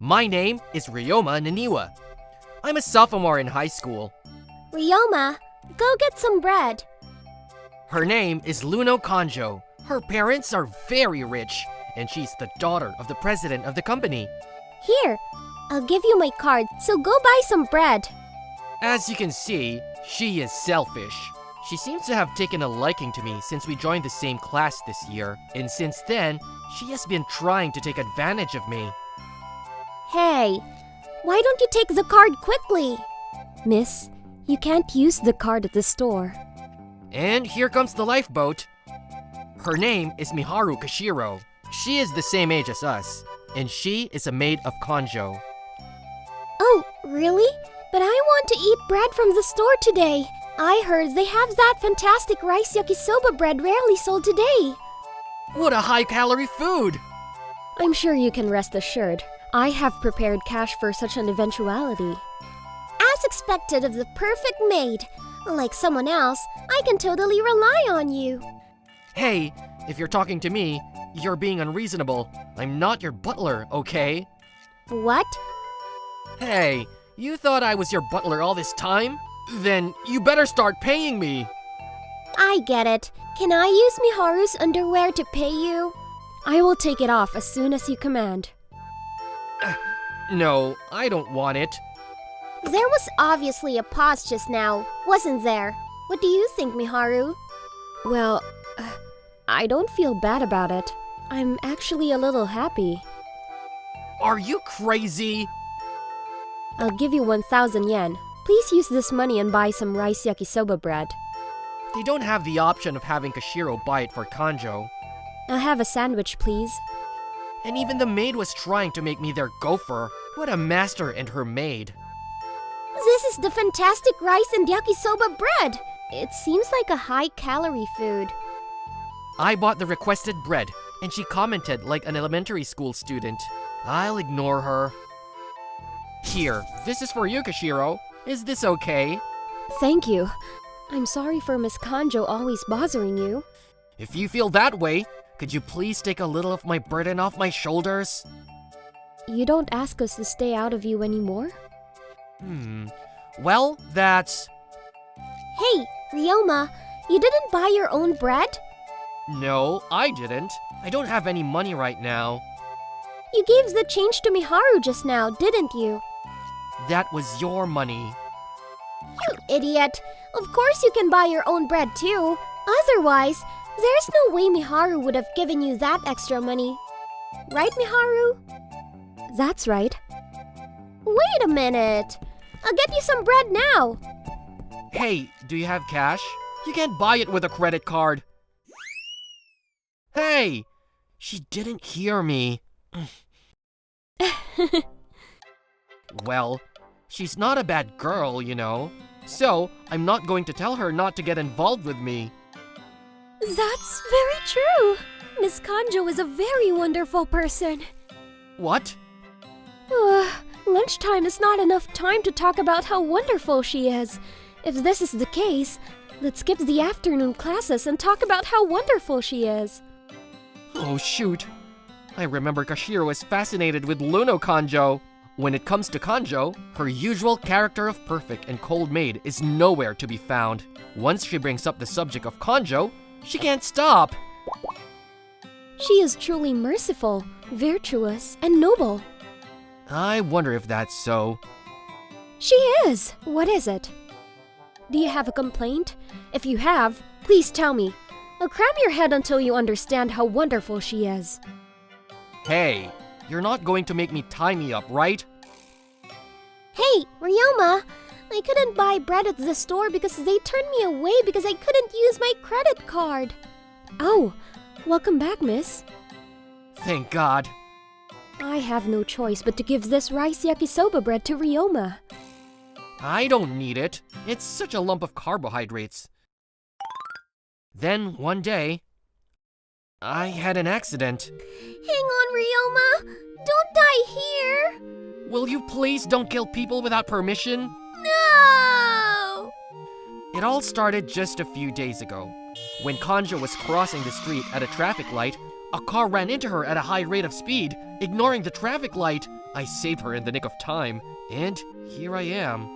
My name is Ryoma Naniwa. I'm a sophomore in high school. Ryoma, go get some bread. Her name is Luno Kanjo. Her parents are very rich, and she's the daughter of the president of the company. Here, I'll give you my card, so go buy some bread. As you can see, she is selfish. She seems to have taken a liking to me since we joined the same class this year, and since then, she has been trying to take advantage of me. Hey, why don't you take the card quickly? Miss, you can't use the card at the store. And here comes the lifeboat. Her name is Miharu Kashiro. She is the same age as us, and she is a maid of Kanjo. Oh, really? But I want to eat bread from the store today. I heard they have that fantastic rice yakisoba bread rarely sold today. What a high-calorie food! I'm sure you can rest assured. I have prepared cash for such an eventuality. As expected of the perfect maid. Like someone else, I can totally rely on you. Hey, if you're talking to me, you're being unreasonable. I'm not your butler, okay? What? Hey, you thought I was your butler all this time? Then you better start paying me. I get it. Can I use Miharu's underwear to pay you? I will take it off as soon as you command. No, I don't want it. There was obviously a pause just now, wasn't there? What do you think, Miharu? Well, I don't feel bad about it. I'm actually a little happy. Are you crazy? I'll give you 1,000 yen. Please use this money and buy some rice yakisoba bread. They don't have the option of having Kashiro buy it for Kanjo. I'll have a sandwich, please. And even the maid was trying to make me their gopher. What a master and her maid. This is the fantastic rice and yakisoba bread. It seems like a high-calorie food. I bought the requested bread, and she commented like an elementary school student. I'll ignore her. Here, this is for you, Kashiro. Is this okay? Thank you. I'm sorry for Miss Kanjo always bothering you. If you feel that way, could you please take a little of my burden off my shoulders? You don't ask us to stay out of you anymore? Well, that's... Hey, Ryoma, you didn't buy your own bread? No, I didn't. I don't have any money right now. You gave the change to Miharu just now, didn't you? That was your money. You idiot! Of course you can buy your own bread too. Otherwise, there's no way Miharu would have given you that extra money. Right, Miharu? That's right. Wait a minute! I'll get you some bread now! Hey, do you have cash? You can't buy it with a credit card. Hey! She didn't hear me. Well, she's not a bad girl, you know. So, I'm not going to tell her not to get involved with me. That's very true. Miss Kanjo is a very wonderful person. What? Lunchtime is not enough time to talk about how wonderful she is. If this is the case, let's skip the afternoon classes and talk about how wonderful she is. Oh shoot. I remember Kashiro was fascinated with Luno Kanjo. When it comes to Kanjo, her usual character of perfect and cold maid is nowhere to be found. Once she brings up the subject of Kanjo, she can't stop. She is truly merciful, virtuous, and noble. I wonder if that's so. She is. What is it? Do you have a complaint? If you have, please tell me. I'll cram your head until you understand how wonderful she is. Hey, you're not going to make me tie me up, right? Hey, Ryoma! I couldn't buy bread at the store because they turned me away because I couldn't use my credit card. Oh, welcome back, miss. Thank God. I have no choice but to give this rice yakisoba bread to Ryoma. I don't need it. It's such a lump of carbohydrates. Then, one day, I had an accident. Hang on, Ryoma! Don't die here! Will you please don't kill people without permission? No! It all started just a few days ago. When Kanjo was crossing the street at a traffic light, a car ran into her at a high rate of speed, ignoring the traffic light. I saved her in the nick of time, and here I am.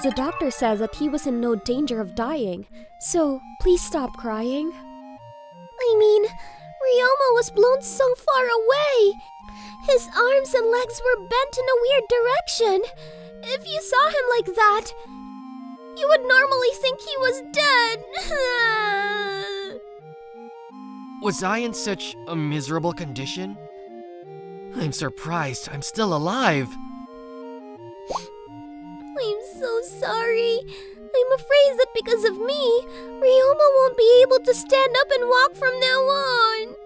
The doctor says that he was in no danger of dying, so please stop crying. I mean, Ryoma was blown so far away. His arms and legs were bent in a weird direction. If you saw him like that, you would normally think he was dead. Was I in such a miserable condition? I'm surprised I'm still alive. I'm so sorry. I'm afraid that because of me, Ryoma won't be able to stand up and walk from now on.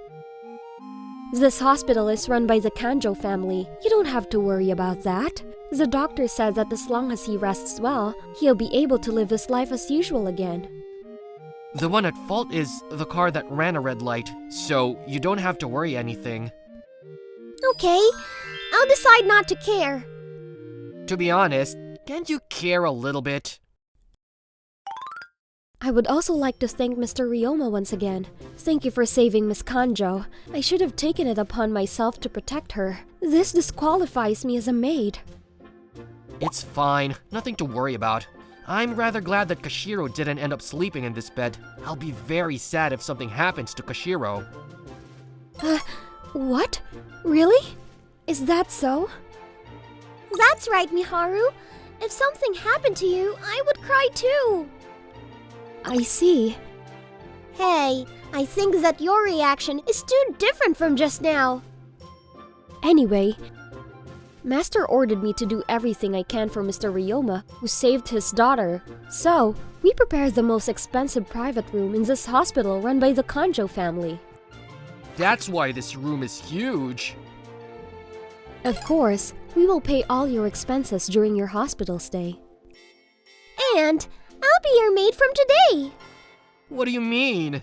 This hospital is run by the Kanjo family. You don't have to worry about that. The doctor said that as long as he rests well, he'll be able to live his life as usual again. The one at fault is the car that ran a red light, so you don't have to worry anything. Okay, I'll decide not to care. To be honest, can't you care a little bit? I would also like to thank Mr. Ryoma once again. Thank you for saving Miss Kanjo. I should have taken it upon myself to protect her. This disqualifies me as a maid. It's fine, nothing to worry about. I'm rather glad that Kashiro didn't end up sleeping in this bed. I'll be very sad if something happens to Kashiro. What? Really? Is that so? That's right, Miharu. If something happened to you, I would cry too. I see. Hey, I think that your reaction is too different from just now. Anyway, Master ordered me to do everything I can for Mr. Ryoma, who saved his daughter. So, we prepared the most expensive private room in this hospital run by the Kanjo family. That's why this room is huge. Of course, we will pay all your expenses during your hospital stay. And I'll be your maid from today. What do you mean?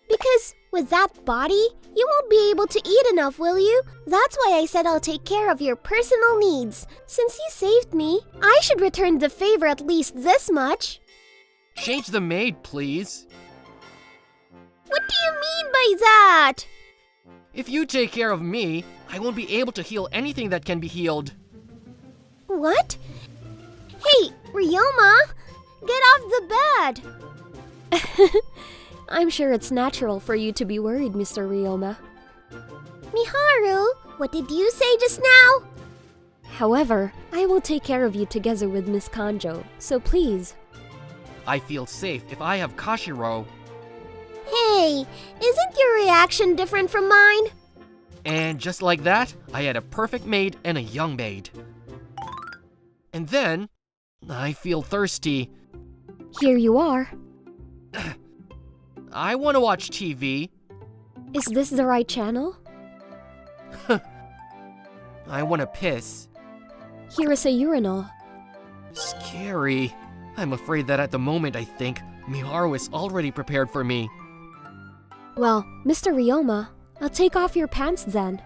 Because with that body, you won't be able to eat enough, will you? That's why I said I'll take care of your personal needs. Since you saved me, I should return the favor at least this much. Change the maid, please. What do you mean by that? If you take care of me, I won't be able to heal anything that can be healed. What? Hey, Ryoma! Get off the bed! I'm sure it's natural for you to be worried, Mr. Ryoma. Miharu, what did you say just now? However, I will take care of you together with Miss Kanjo, so please. I feel safe if I have Kashiro. Hey, isn't your reaction different from mine? And just like that, I had a perfect maid and a young maid. And then, I feel thirsty. Here you are. I want to watch TV. Is this the right channel? I want to piss. Here is a urinal. Scary. I'm afraid that at the moment I think Miharu is already prepared for me. Well, Mr. Ryoma, I'll take off your pants then.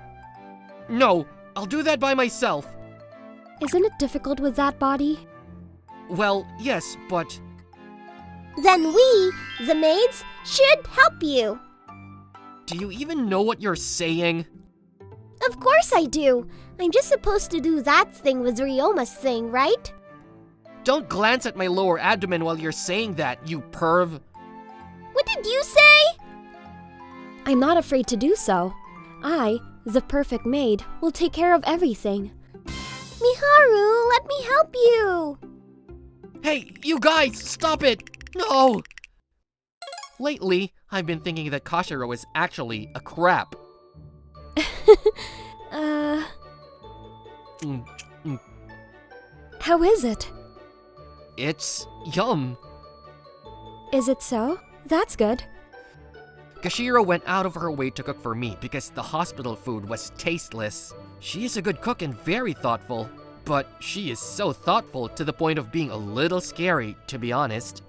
No, I'll do that by myself. Isn't it difficult with that body? Well, yes, but... Then we, the maids, should help you. Do you even know what you're saying? Of course I do. I'm just supposed to do that thing with Ryoma's thing, right? Don't glance at my lower abdomen while you're saying that, you perv. What did you say? I'm not afraid to do so. I, the perfect maid, will take care of everything. Miharu, let me help you. Hey, you guys, stop it! No! Lately, I've been thinking that Kashiro is actually a crap. How is it? It's yum. Is it so? That's good. Kashiro went out of her way to cook for me because the hospital food was tasteless. She is a good cook and very thoughtful, but she is so thoughtful to the point of being a little scary, to be honest.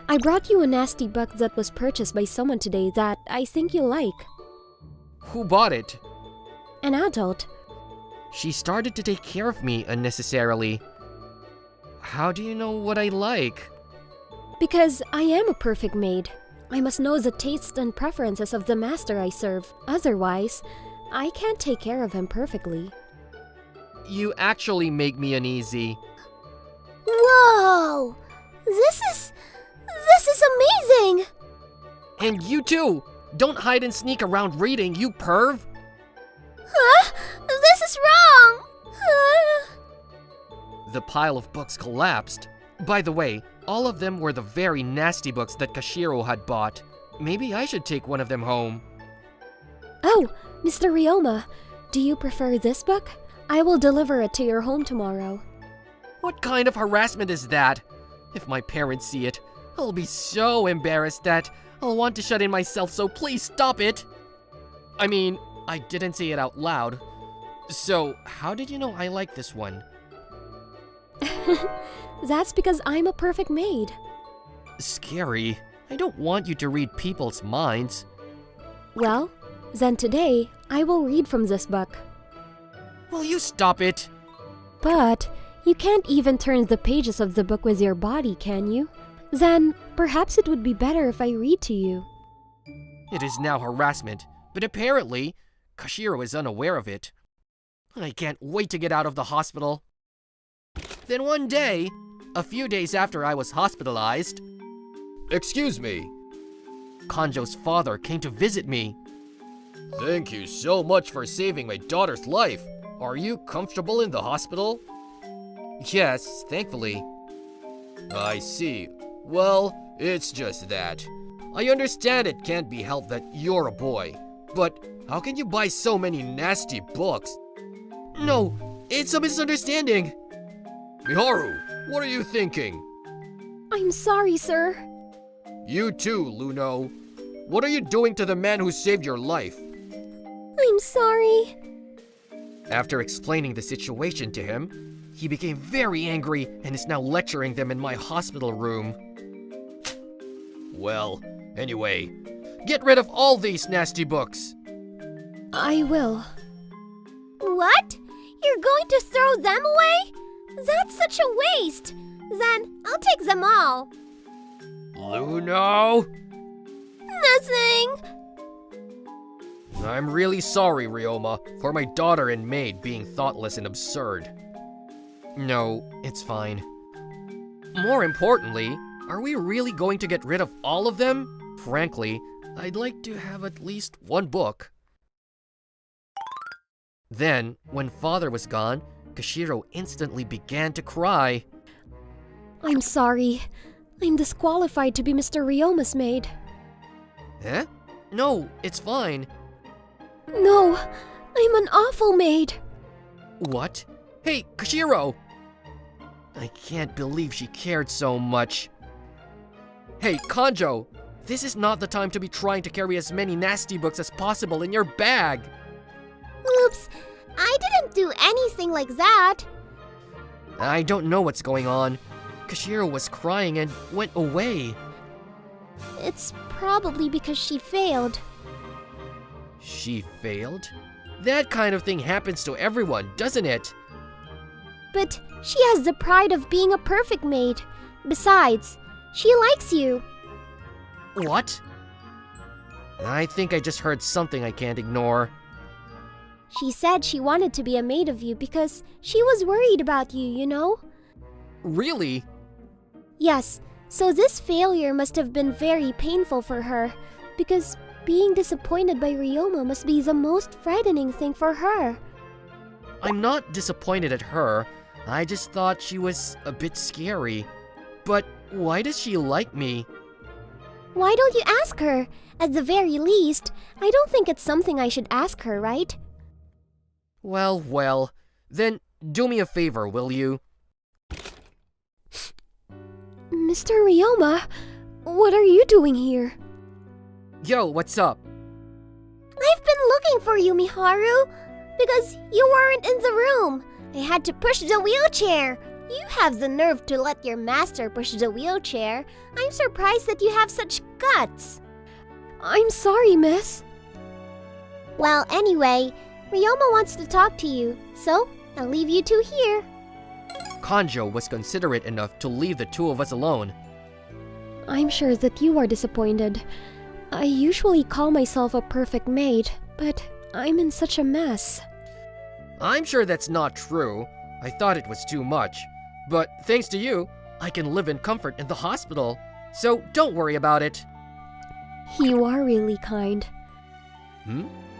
I brought you a nasty book that was purchased by someone today that I think you'll like. Who bought it? An adult. She started to take care of me unnecessarily. How do you know what I like? Because I am a perfect maid. I must know the tastes and preferences of the master I serve. Otherwise, I can't take care of him perfectly. You actually make me uneasy. Whoa! This is amazing! And you too! Don't hide and sneak around reading, you perv! Huh? This is wrong! The pile of books collapsed. By the way, all of them were the very nasty books that Kashiro had bought. Maybe I should take one of them home. Oh, Mr. Ryoma, do you prefer this book? I will deliver it to your home tomorrow. What kind of harassment is that? If my parents see it, I'll be so embarrassed that I'll want to shut in myself, so please stop it! I mean, I didn't say it out loud. So, how did you know I like this one? That's because I'm a perfect maid. Scary. I don't want you to read people's minds. Well, then today, I will read from this book. Will you stop it? But you can't even turn the pages of the book with your body, can you? Then perhaps it would be better if I read to you. It is now harassment, but apparently, Kashiro is unaware of it. I can't wait to get out of the hospital. Then one day, a few days after I was hospitalized... Excuse me. Kanjo's father came to visit me. Thank you so much for saving my daughter's life. Are you comfortable in the hospital? Yes, thankfully. I see. Well, it's just that. I understand it can't be helped that you're a boy, but how can you buy so many nasty books? No, it's a misunderstanding. Miharu, what are you thinking? I'm sorry, sir. You too, Luno. What are you doing to the man who saved your life? I'm sorry. After explaining the situation to him, he became very angry and is now lecturing them in my hospital room. Well, anyway, get rid of all these nasty books. I will. What? You're going to throw them away? That's such a waste. Then I'll take them all. Luno? Nothing. I'm really sorry, Ryoma, for my daughter and Maid being thoughtless and absurd. No, it's fine. More importantly, are we really going to get rid of all of them? Frankly, I'd like to have at least one book. Then, when father was gone, Kashiro instantly began to cry. I'm sorry. I'm disqualified to be Mr. Ryoma's maid. Eh? No, it's fine. No, I'm an awful maid. What? Hey, Kashiro! I can't believe she cared so much. Hey, Kanjo! This is not the time to be trying to carry as many nasty books as possible in your bag! Oops, I didn't do anything like that. I don't know what's going on. Kashiro was crying and went away. It's probably because she failed. She failed? That kind of thing happens to everyone, doesn't it? But she has the pride of being a perfect maid. Besides, she likes you. What? I think I just heard something I can't ignore. She said she wanted to be a maid of you because she was worried about you, you know? Really? Yes, so this failure must have been very painful for her, because being disappointed by Ryoma must be the most frightening thing for her. I'm not disappointed at her. I just thought she was a bit scary. But why does she like me? Why don't you ask her? At the very least, I don't think it's something I should ask her, right? Well, then do me a favor, will you? Mr. Ryoma, what are you doing here? Yo, what's up? I've been looking for you, Miharu, because you weren't in the room. I had to push the wheelchair. You have the nerve to let your master push the wheelchair. I'm surprised that you have such guts. I'm sorry, miss. Well, anyway, Ryoma wants to talk to you, so I'll leave you two here. Kanjo was considerate enough to leave the two of us alone. I'm sure that you are disappointed. I usually call myself a perfect maid, but I'm in such a mess. I'm sure that's not true. I thought it was too much. But thanks to you, I can live in comfort in the hospital. So don't worry about it. You are really kind.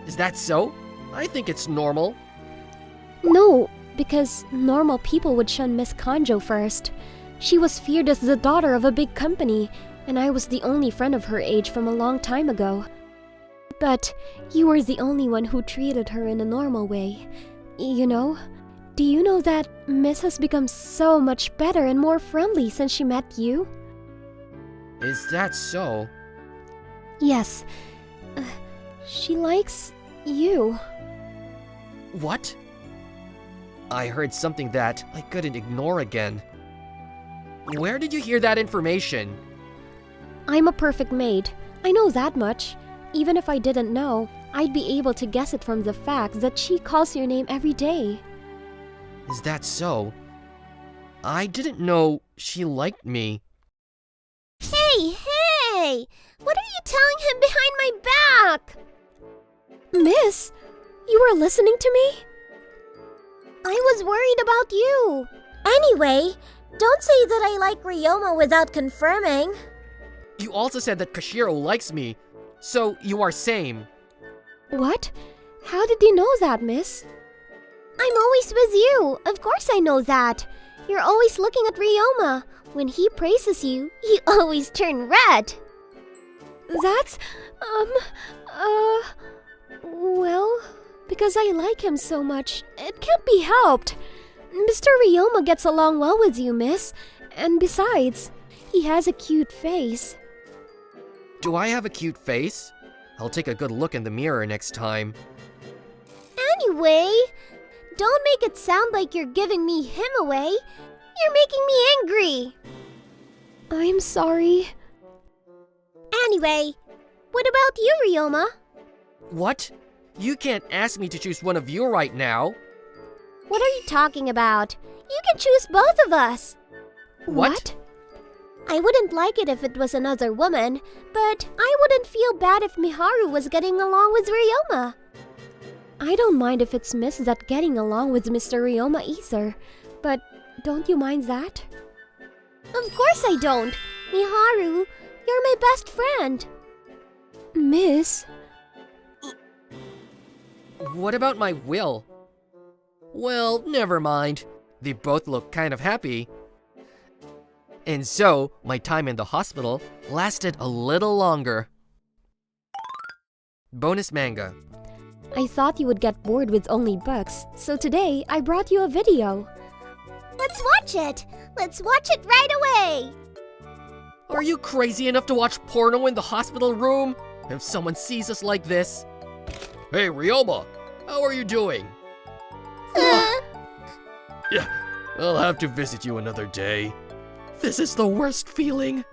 Is that so? I think it's normal. No, because normal people would shun Miss Kanjo first. She was feared as the daughter of a big company, and I was the only friend of her age from a long time ago. But you were the only one who treated her in a normal way. You know? Do you know that Miss has become so much better and more friendly since she met you? Is that so? Yes. She likes you. What? I heard something that I couldn't ignore again. Where did you hear that information? I'm a perfect maid. I know that much. Even if I didn't know, I'd be able to guess it from the fact that she calls your name every day. Is that so? I didn't know she liked me. Hey! What are you telling him behind my back? Miss, you were listening to me? I was worried about you. Anyway, don't say that I like Ryoma without confirming. You also said that Kashiro likes me, so you are same. What? How did you know that, miss? I'm always with you. Of course I know that. You're always looking at Ryoma. When he praises you, you always turn red. That's, well, because I like him so much, it can't be helped. Mr. Ryoma gets along well with you, miss. And besides, he has a cute face. Do I have a cute face? I'll take a good look in the mirror next time. Anyway, don't make it sound like you're giving me him away. You're making me angry. I'm sorry. Anyway, what about you, Ryoma? What? You can't ask me to choose one of you right now. What are you talking about? You can choose both of us. What? I wouldn't like it if it was another woman, but I wouldn't feel bad if Miharu was getting along with Ryoma. I don't mind if it's Miss that getting along with Mr. Ryoma either, but don't you mind that? Of course I don't. Miharu, you're my best friend. Miss? What about my will? Well, never mind. They both look kind of happy. And so, my time in the hospital lasted a little longer. Bonus manga. I thought you would get bored with only books, so today I brought you a video. Let's watch it! Let's watch it right away! Are you crazy enough to watch porno in the hospital room? If someone sees us like this... Hey, Ryoma! How are you doing? Yeah, I'll have to visit you another day. This is the worst feeling.